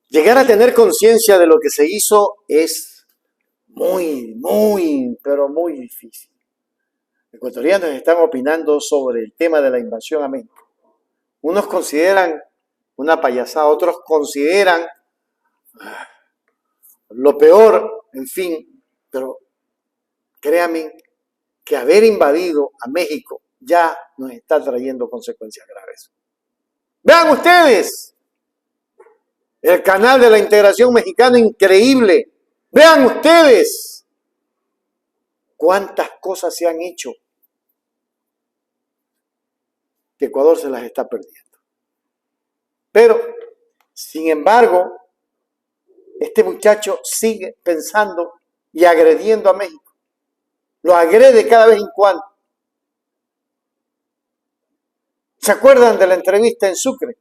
Llegar a tener conciencia de lo que se hizo es pero muy difícil. Ecuatorianos están opinando sobre el tema de la invasión a México. Unos consideran una payasada, otros consideran lo peor, en fin, pero créanme que haber invadido a México ya nos está trayendo consecuencias graves. Vean ustedes el canal de la integración mexicana, increíble. Vean ustedes cuántas cosas se han hecho que Ecuador se las está perdiendo. Pero, sin embargo, este muchacho sigue pensando y agrediendo a México. Lo agrede cada vez en cuando. ¿Se acuerdan de la entrevista en Sucre?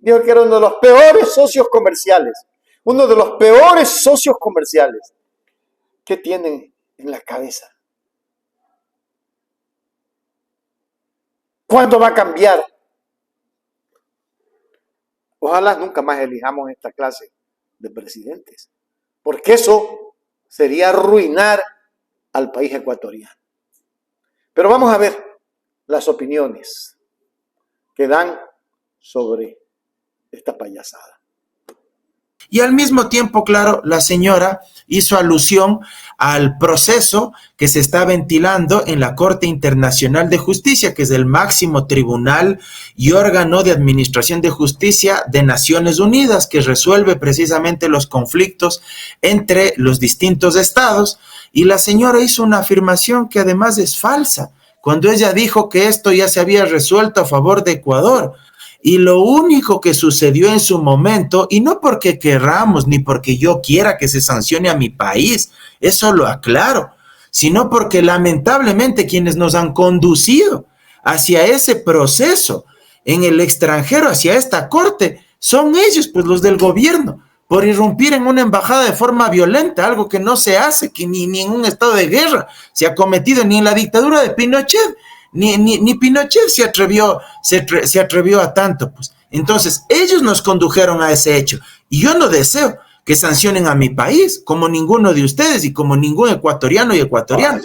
Dijo que era uno de los peores socios comerciales. Uno de los peores socios comerciales. ¿Qué tienen en la cabeza? ¿Cuándo va a cambiar? Ojalá nunca más elijamos esta clase de presidentes, porque eso sería arruinar al país ecuatoriano. Pero vamos a ver las opiniones que dan sobre esta payasada. Y al mismo tiempo, claro, la señora hizo alusión al proceso que se está ventilando en la Corte Internacional de Justicia, que es el máximo tribunal y órgano de administración de justicia de Naciones Unidas, que resuelve precisamente los conflictos entre los distintos estados. Y la señora hizo una afirmación que además es falsa, cuando ella dijo que esto ya se había resuelto a favor de Ecuador. Y lo único que sucedió en su momento, y no porque querramos ni porque yo quiera que se sancione a mi país, eso lo aclaro, sino porque lamentablemente quienes nos han conducido hacia ese proceso en el extranjero, hacia esta corte, son ellos, pues los del gobierno, por irrumpir en una embajada de forma violenta, algo que no se hace, que ni en un estado de guerra se ha cometido, ni en la dictadura de Pinochet. Ni Pinochet se atrevió a tanto, pues. Entonces, ellos nos condujeron a ese hecho. Y yo no deseo que sancionen a mi país, como ninguno de ustedes y como ningún ecuatoriano y ecuatoriana.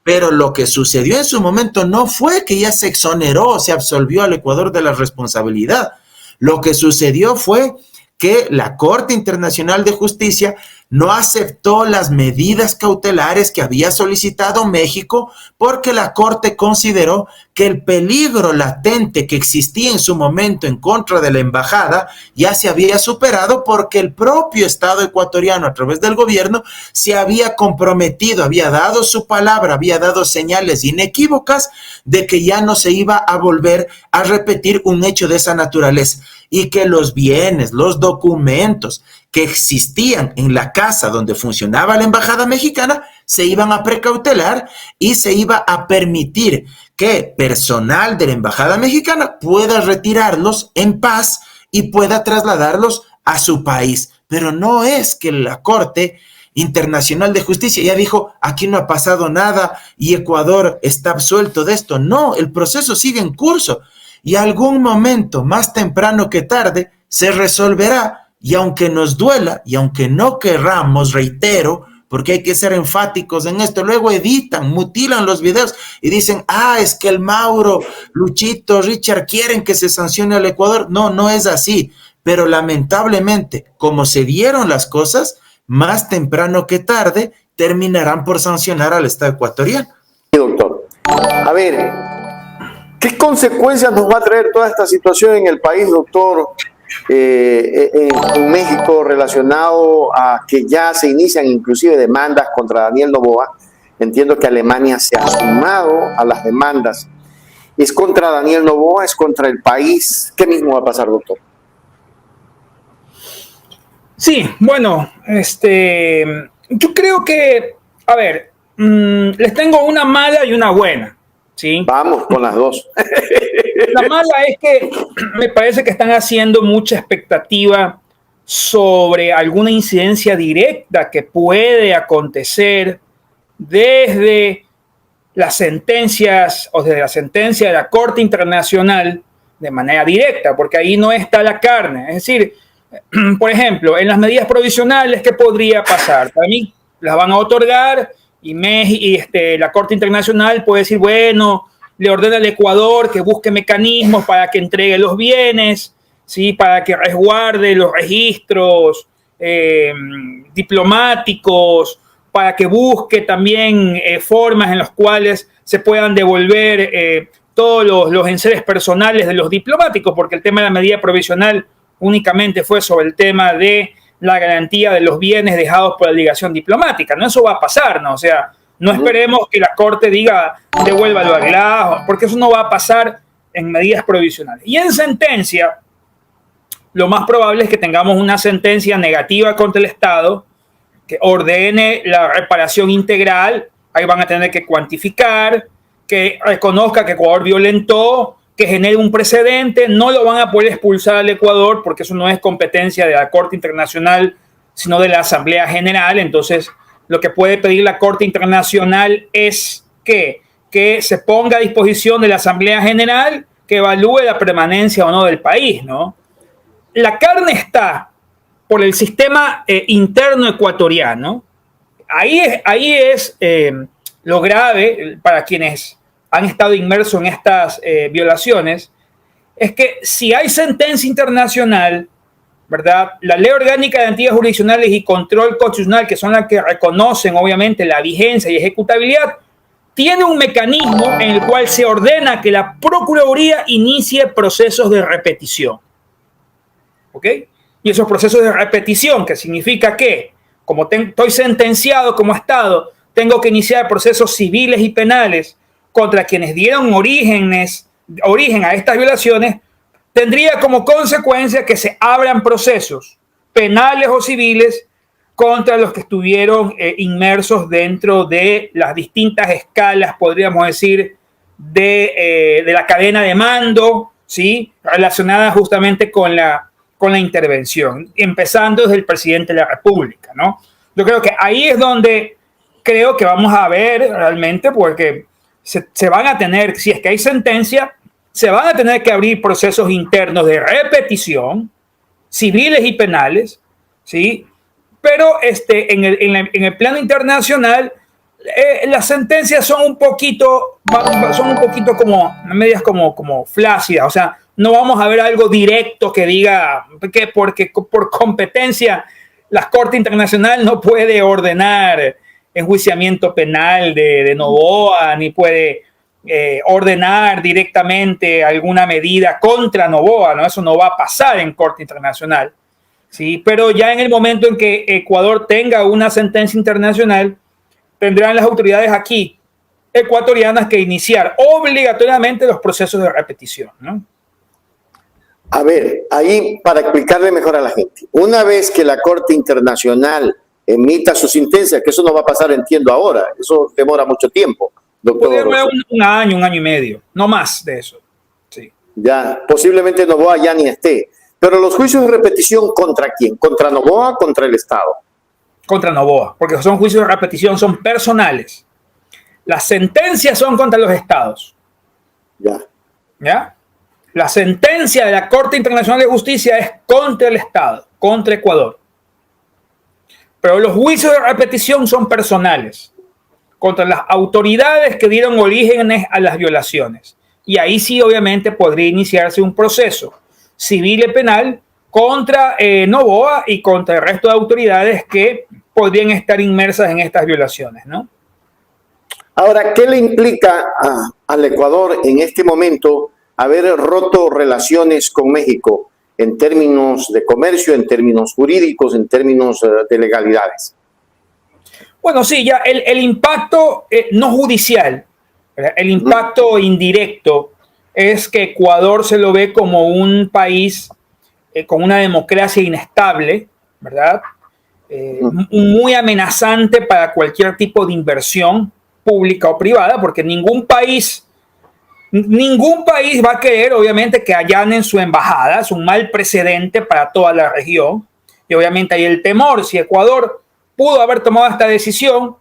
Pero lo que sucedió en su momento no fue que ya se exoneró, se absolvió al Ecuador de la responsabilidad. Lo que sucedió fue que la Corte Internacional de Justicia no aceptó las medidas cautelares que había solicitado México porque la Corte consideró que el peligro latente que existía en su momento en contra de la embajada ya se había superado porque el propio Estado ecuatoriano a través del gobierno se había comprometido, había dado su palabra, había dado señales inequívocas de que ya no se iba a volver a repetir un hecho de esa naturaleza y que los bienes, los documentos que existían en la casa donde funcionaba la embajada mexicana se iban a precautelar y se iba a permitir que personal de la embajada mexicana pueda retirarlos en paz y pueda trasladarlos a su país. Pero no es que la Corte Internacional de Justicia ya dijo, aquí no ha pasado nada y Ecuador está absuelto de esto. No, el proceso sigue en curso y algún momento, más temprano que tarde, se resolverá. Y aunque nos duela y aunque no querramos, reitero, porque hay que ser enfáticos en esto, luego editan, mutilan los videos y dicen, es que el Mauro, Luchito, Richard quieren que se sancione al Ecuador. No, no es así. Pero lamentablemente, como se dieron las cosas, más temprano que tarde terminarán por sancionar al Estado ecuatoriano. Sí, doctor. A ver, ¿qué consecuencias nos va a traer toda esta situación en el país, doctor? En México, relacionado a que ya se inician inclusive demandas contra Daniel Noboa. Entiendo que Alemania se ha sumado a las demandas. ¿Es contra Daniel Noboa? ¿Es contra el país? ¿Qué mismo va a pasar, doctor? Sí, bueno, yo creo que, a ver, les tengo una mala y una buena, ¿sí? Vamos con las dos. La mala es que me parece que están haciendo mucha expectativa sobre alguna incidencia directa que puede acontecer desde las sentencias o desde la sentencia de la Corte Internacional de manera directa, porque ahí no está la carne. Es decir, Por ejemplo, en las medidas provisionales, ¿qué podría pasar? Para mí, las van a otorgar y la Corte Internacional puede decir, bueno, le ordena al Ecuador que busque mecanismos para que entregue los bienes, ¿sí? Para que resguarde los registros diplomáticos, para que busque también formas en las cuales se puedan devolver todos los enseres personales de los diplomáticos, porque el tema de la medida provisional únicamente fue sobre el tema de la garantía de los bienes dejados por la ligación diplomática. No, eso va a pasar, ¿no? O sea, no esperemos que la Corte diga devuélvalo a Glass, porque eso no va a pasar en medidas provisionales. Y en sentencia, lo más probable es que tengamos una sentencia negativa contra el Estado que ordene la reparación integral. Ahí van a tener que cuantificar, que reconozca que Ecuador violentó, que genere un precedente. No lo van a poder expulsar al Ecuador porque eso no es competencia de la Corte Internacional, sino de la Asamblea General. Entonces, lo que puede pedir la Corte Internacional es que se ponga a disposición de la Asamblea General que evalúe la permanencia o no del país, ¿no? La carne está por el sistema interno ecuatoriano. Ahí es lo grave para quienes han estado inmersos en estas violaciones, es que si hay sentencia internacional, ¿verdad? La Ley Orgánica de Garantías Jurisdiccionales y Control Constitucional, que son las que reconocen obviamente la vigencia y ejecutabilidad, tiene un mecanismo en el cual se ordena que la Procuraduría inicie procesos de repetición. ¿Ok? Y esos procesos de repetición, que significa que, como estoy sentenciado como Estado, tengo que iniciar procesos civiles y penales contra quienes dieron origen a estas violaciones, tendría como consecuencia que se abran procesos penales o civiles contra los que estuvieron inmersos dentro de las distintas escalas, podríamos decir, de la cadena de mando, ¿sí? Relacionada justamente con la intervención, empezando desde el presidente de la República, ¿no? Yo creo que ahí es donde creo que vamos a ver realmente, porque se van a tener, si es que hay sentencia, se van a tener que abrir procesos internos de repetición, civiles y penales, ¿sí? Pero en el plano internacional, las sentencias son un poquito como, medias como flácidas, o sea, no vamos a ver algo directo que diga que porque por competencia la Corte Internacional no puede ordenar enjuiciamiento penal de Noboa, ni puede ordenar directamente alguna medida contra Noboa, ¿no? Eso no va a pasar en Corte Internacional, ¿sí? Pero ya en el momento en que Ecuador tenga una sentencia internacional, tendrán las autoridades aquí ecuatorianas que iniciar obligatoriamente los procesos de repetición, ¿no? A ver, ahí para explicarle mejor a la gente, una vez que la Corte Internacional emita su sentencia, que eso no va a pasar, entiendo ahora, eso demora mucho tiempo, doctor. Puede demorar un año y medio, no más de eso. Sí. Ya, posiblemente Noboa ya ni esté. Pero los juicios de repetición, ¿contra quién? ¿Contra Noboa o contra el Estado? Contra Noboa, porque son juicios de repetición, son personales. Las sentencias son contra los estados. ¿Ya? La sentencia de la Corte Internacional de Justicia es contra el Estado, contra Ecuador. Pero los juicios de repetición son personales, contra las autoridades que dieron origen a las violaciones. Y ahí sí, obviamente, podría iniciarse un proceso civil y penal contra Noboa y contra el resto de autoridades que podrían estar inmersas en estas violaciones, ¿no? Ahora, ¿qué le implica al Ecuador en este momento haber roto relaciones con México en términos de comercio, en términos jurídicos, en términos de legalidades? Bueno, sí, ya el impacto no judicial, ¿verdad? El impacto indirecto es que Ecuador se lo ve como un país con una democracia inestable, ¿verdad? Muy amenazante para cualquier tipo de inversión pública o privada, porque ningún país va a querer, obviamente, que allanen su embajada. Es un mal precedente para toda la región. Y obviamente hay el temor, si Ecuador pudo haber tomado esta decisión,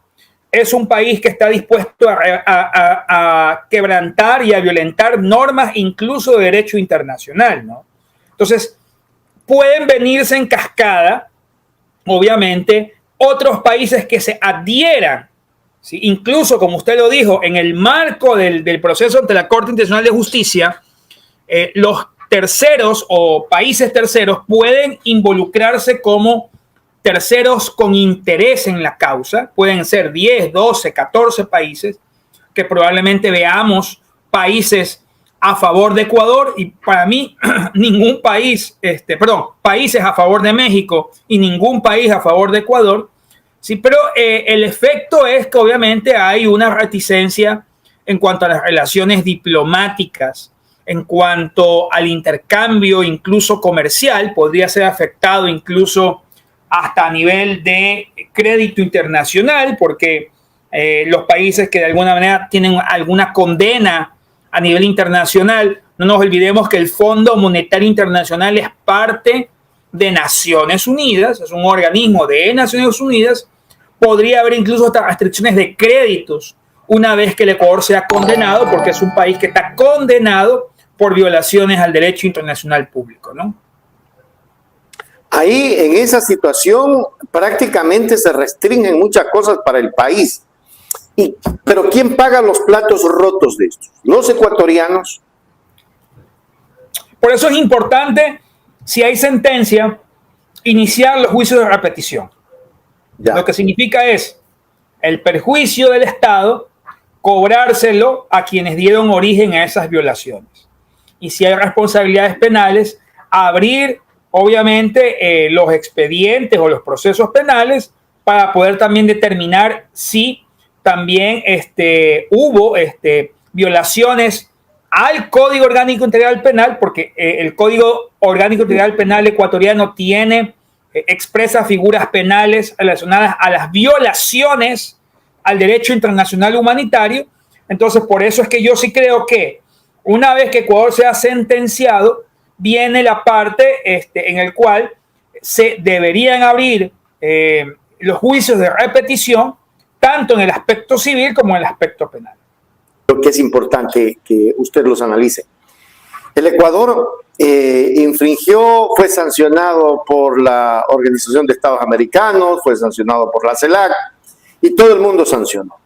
es un país que está dispuesto a quebrantar y a violentar normas incluso de derecho internacional, ¿no? Entonces, pueden venirse en cascada, obviamente, otros países que se adhieran, ¿sí? Incluso, como usted lo dijo, en el marco del proceso ante la Corte Internacional de Justicia, los terceros o países terceros pueden involucrarse como terceros con interés en la causa. Pueden ser 10, 12, 14 países, que probablemente veamos países a favor de Ecuador y para mí ningún país, países a favor de México y ningún país a favor de Ecuador. Sí, pero el efecto es que obviamente hay una reticencia en cuanto a las relaciones diplomáticas, en cuanto al intercambio incluso comercial, podría ser afectado incluso hasta a nivel de crédito internacional, porque los países que de alguna manera tienen alguna condena a nivel internacional, no nos olvidemos que el Fondo Monetario Internacional es parte de Naciones Unidas, es un organismo de Naciones Unidas, podría haber incluso hasta restricciones de créditos una vez que el Ecuador sea condenado, porque es un país que está condenado por violaciones al derecho internacional público, ¿no? Ahí, en esa situación, prácticamente se restringen muchas cosas para el país. Pero ¿quién paga los platos rotos de estos? Los ecuatorianos. Por eso es importante, si hay sentencia, iniciar los juicios de repetición. Ya. Lo que significa es el perjuicio del Estado, cobrárselo a quienes dieron origen a esas violaciones. Y si hay responsabilidades penales, abrir obviamente los expedientes o los procesos penales para poder también determinar si también hubo violaciones al Código Orgánico Integral Penal, porque el Código Orgánico Integral Penal ecuatoriano tiene expresas figuras penales relacionadas a las violaciones al derecho internacional humanitario. Entonces, por eso es que yo sí creo que una vez que Ecuador sea sentenciado, viene la parte en el cual se deberían abrir los juicios de repetición, tanto en el aspecto civil como en el aspecto penal. Creo que es importante que usted los analice. El Ecuador infringió, fue sancionado por la Organización de Estados Americanos, fue sancionado por la CELAC y todo el mundo sancionó.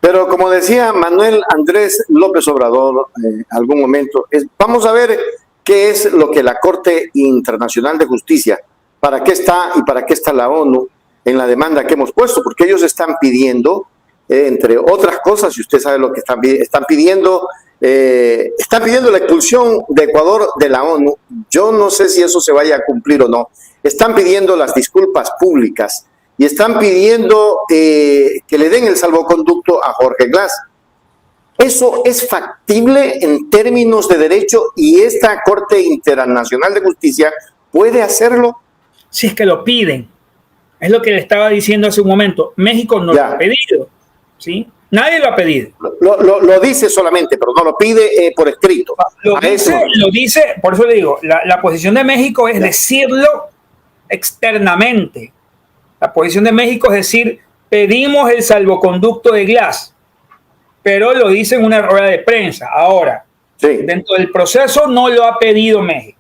Pero como decía Manuel Andrés López Obrador en algún momento, vamos a ver qué es lo que la Corte Internacional de Justicia, para qué está y para qué está la ONU en la demanda que hemos puesto, porque ellos están pidiendo, entre otras cosas, y usted sabe lo que están pidiendo la expulsión de Ecuador de la ONU. Yo no sé si eso se vaya a cumplir o no. Están pidiendo las disculpas públicas y están pidiendo que le den el salvoconducto a Jorge Glass. ¿Eso es factible en términos de derecho y esta Corte Internacional de Justicia puede hacerlo? Si es que lo piden. Es lo que le estaba diciendo hace un momento. México no lo ha pedido, ¿sí? Nadie lo ha pedido. Lo dice solamente, pero no lo pide por escrito. Lo dice, por eso le digo, la posición de México es decirlo externamente. La posición de México es decir, pedimos el salvoconducto de Glass, pero lo dice en una rueda de prensa. Ahora, dentro del proceso no lo ha pedido México.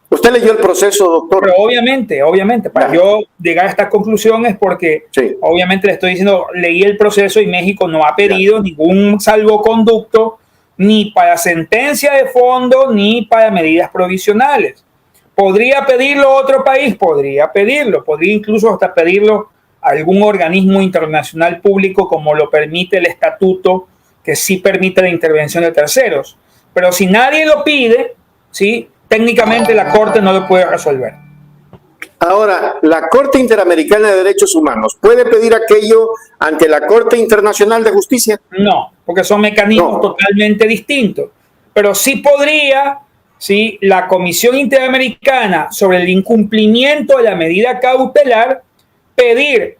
¿Usted leyó el proceso, doctor? Pero obviamente, para yo llegar a esta conclusión es porque obviamente le estoy diciendo, leí el proceso y México no ha pedido ningún salvoconducto, ni para sentencia de fondo, ni para medidas provisionales. ¿Podría pedirlo otro país? Podría pedirlo, podría incluso hasta pedirlo a algún organismo internacional público como lo permite el estatuto, que sí permite la intervención de terceros. Pero si nadie lo pide, ¿sí?, técnicamente la Corte no lo puede resolver. Ahora, la Corte Interamericana de Derechos Humanos, ¿puede pedir aquello ante la Corte Internacional de Justicia? No, porque son mecanismos totalmente distintos. Pero sí podría, ¿sí?, la Comisión Interamericana sobre el incumplimiento de la medida cautelar pedir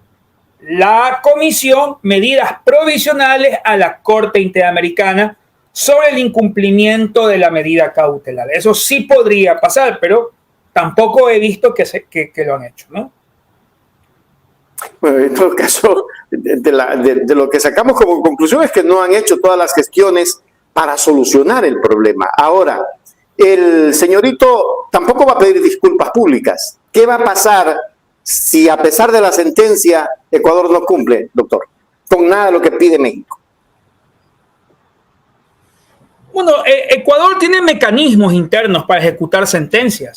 la comisión medidas provisionales a la Corte Interamericana sobre el incumplimiento de la medida cautelar. Eso sí podría pasar, pero tampoco he visto que lo han hecho, ¿no? Bueno, en todo caso, de lo que sacamos como conclusión es que no han hecho todas las gestiones para solucionar el problema. Ahora, el señorito tampoco va a pedir disculpas públicas. ¿Qué va a pasar si a pesar de la sentencia Ecuador no cumple, doctor, con nada de lo que pide México? Bueno, Ecuador tiene mecanismos internos para ejecutar sentencias.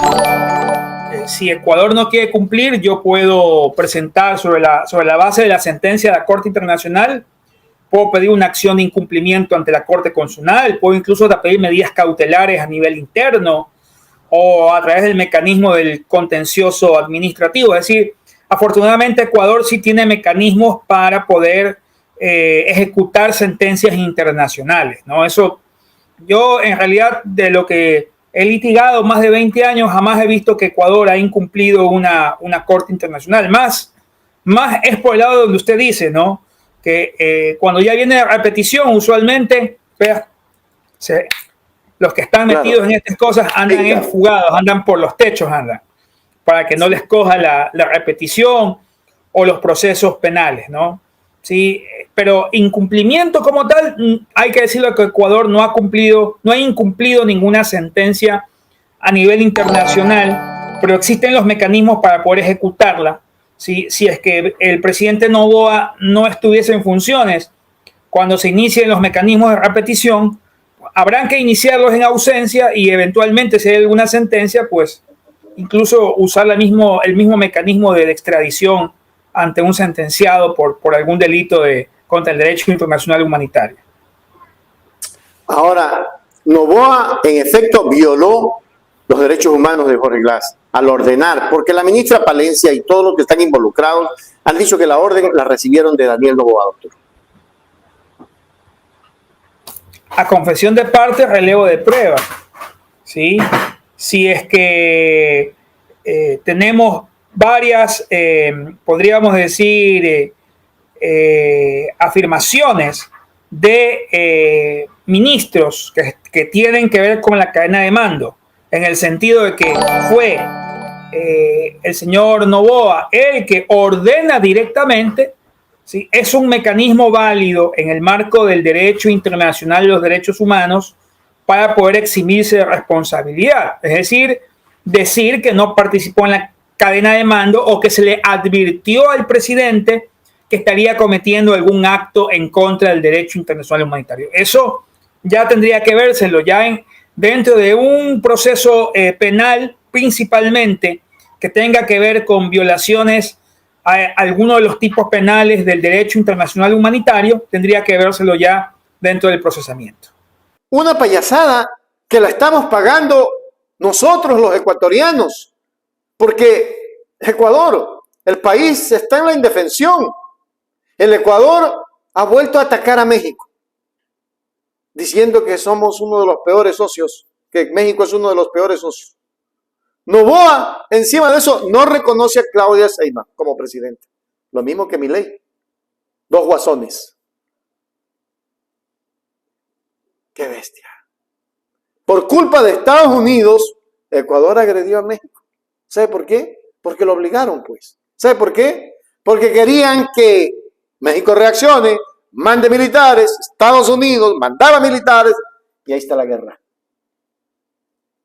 Si Ecuador no quiere cumplir, yo puedo presentar sobre la base de la sentencia de la Corte Internacional, puedo pedir una acción de incumplimiento ante la Corte Constitucional, puedo incluso pedir medidas cautelares a nivel interno o a través del mecanismo del contencioso administrativo. Es decir, afortunadamente Ecuador sí tiene mecanismos para poder ejecutar sentencias internacionales, ¿no? Eso, yo en realidad de lo que he litigado más de 20 años, jamás he visto que Ecuador ha incumplido una corte internacional. Más es por el lado donde usted dice, ¿no? Que cuando ya viene la repetición, usualmente, los que están metidos en estas cosas andan enfugados, andan por los techos, andan, para que no les coja la repetición o los procesos penales, ¿no? Sí, pero incumplimiento como tal, hay que decirlo que Ecuador no ha incumplido ninguna sentencia a nivel internacional, pero existen los mecanismos para poder ejecutarla. Si es que el presidente Noboa no estuviese en funciones, cuando se inicien los mecanismos de repetición, habrán que iniciarlos en ausencia y eventualmente, si hay alguna sentencia, pues incluso usar el mismo mecanismo de extradición ante un sentenciado por algún delito contra el derecho internacional humanitario. Ahora, Noboa en efecto violó los derechos humanos de Jorge Glass al ordenar, porque la ministra Palencia y todos los que están involucrados han dicho que la orden la recibieron de Daniel Noboa, doctor. A confesión de parte, relevo de prueba, ¿sí? Si es que tenemos varias, podríamos decir, afirmaciones de ministros que tienen que ver con la cadena de mando, en el sentido de que fue el señor Noboa el que ordena directamente, ¿sí? Es un mecanismo válido en el marco del derecho internacional de los derechos humanos para poder eximirse de responsabilidad, es decir que no participó en la cadena de mando o que se le advirtió al presidente que estaría cometiendo algún acto en contra del derecho internacional humanitario. Eso ya tendría que vérselo ya dentro de un proceso penal, principalmente que tenga que ver con violaciones a alguno de los tipos penales del derecho internacional humanitario, tendría que vérselo ya dentro del procesamiento. Una payasada que la estamos pagando nosotros los ecuatorianos, porque Ecuador, el país está en la indefensión. El Ecuador ha vuelto a atacar a México, diciendo que somos uno de los peores socios, que México es uno de los peores socios. Noboa, encima de eso, no reconoce a Claudia Sheinbaum como presidente. Lo mismo que Milei. Dos guasones. ¡Qué bestia! Por culpa de Estados Unidos, Ecuador agredió a México. ¿Sabe por qué? Porque lo obligaron, pues. ¿Sabe por qué? Porque querían que México reaccione, mande militares, Estados Unidos mandaba militares, y ahí está la guerra.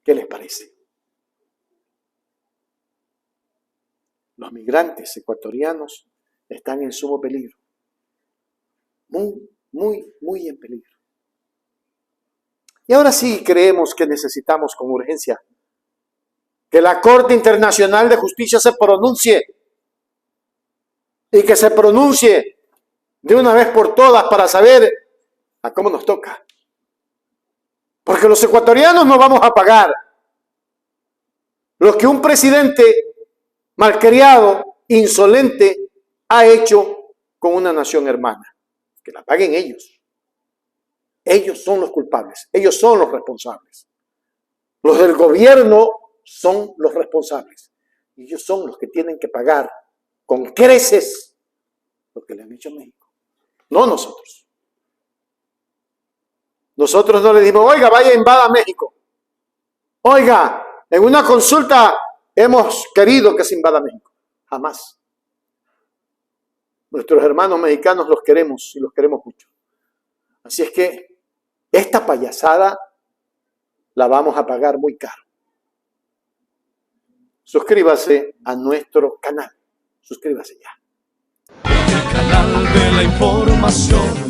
¿Qué les parece? Los migrantes ecuatorianos están en sumo peligro. Muy en peligro. Y ahora sí creemos que necesitamos con urgencia que la Corte Internacional de Justicia se pronuncie y que se pronuncie de una vez por todas para saber a cómo nos toca. Porque los ecuatorianos no vamos a pagar lo que un presidente malcriado, insolente, ha hecho con una nación hermana. Que la paguen ellos. Ellos son los culpables, ellos son los responsables. Los del gobierno son los responsables. Y ellos son los que tienen que pagar con creces lo que le han hecho a México. No nosotros. Nosotros no le dimos, oiga, vaya, invada México. Oiga, en una consulta hemos querido que se invada México. Jamás. Nuestros hermanos mexicanos los queremos y los queremos mucho. Así es que esta payasada la vamos a pagar muy caro. Suscríbase a nuestro canal. Suscríbase ya. El canal de la información.